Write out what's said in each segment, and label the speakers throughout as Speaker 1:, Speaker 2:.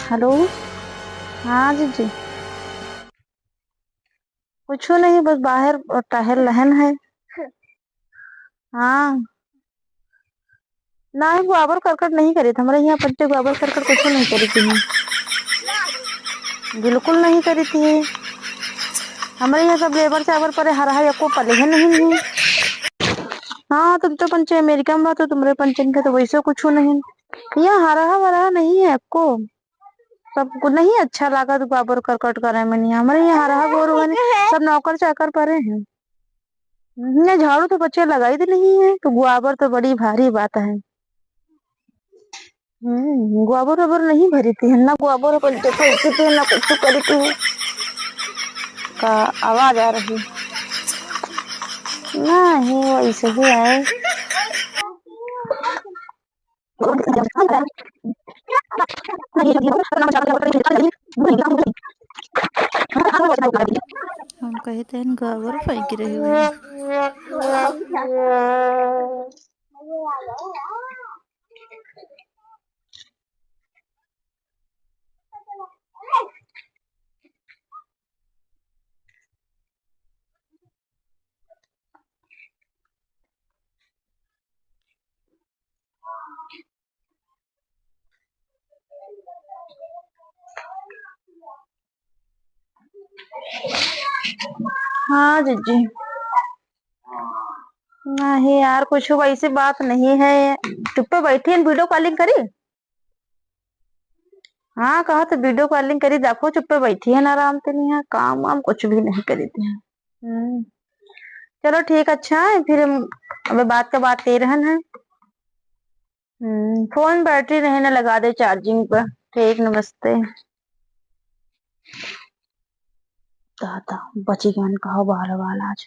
Speaker 1: Hello. हाँ जीजी। कुछ नहीं, बस बाहर टहल रहन है। हाँ। ना ही गुआबर करकट नहीं करी थी हमारे यहाँ बच्चे, गुआबर करकट कुछ नहीं करी थी। बिल्कुल नहीं करी थी। हमारे यहाँ सब लेबर चावर पर हरा एको पले है नहीं। हाँ, तुम तो पंचे अमेरिका में बात हो, तुम्हारे पंचन के तो वैसे कुछ नहीं। यहाँ हरा वरा नहीं है आपको। सबको नहीं अच्छा लगा तो गोबर करकट करे में नहीं, हमारे यहाँ हरा गोरू है सब नौकर चाकर परे हैं। यहाँ झाड़ू तो बच्चे लगाई भी नहीं है, तो गोबर तो बड़ी भारी बात है। गोबर वोबर नहीं भरी थी ना, गोबर पंचे फैलती थी ना कुछ करी थी। का आवाज आ रही नहीं, वैसे ही है। हम कहते हैं गोबर फेंक रहे हुए हैं। हाँ जीजी। नहीं यार, कुछ वैसी बात नहीं है। चुप पे बैठी है, वीडियो कॉलिंग करी। हाँ, कहा तो वीडियो कॉलिंग करी, देखो चुप पे बैठी है ना, आराम से नहीं है, काम वाम कुछ भी नहीं करी थी। हम्म। चलो ठीक, अच्छा है फिर अब बात का बात ये रहन है। फोन बैटरी नहीं ना, लगा दे चार्जिंग पर। ठीक, नमस्ते। दादा बची गया, मैंने कहा बाल बाल आज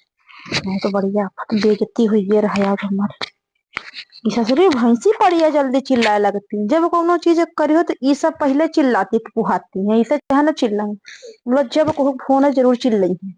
Speaker 1: नहीं तो बढ़िया बेइज्जती हुई है रहा हमारे। ससुरी भैंसी पड़ी है, जल्दी चिल्लाए लगती, जब कोनो चीज करी हो तो ये सब पहले चिल्लाती पुहाती है, इसे चाहे ना चिल्लाए, मतलब जब को फोन है जरूर चिल्लाई है।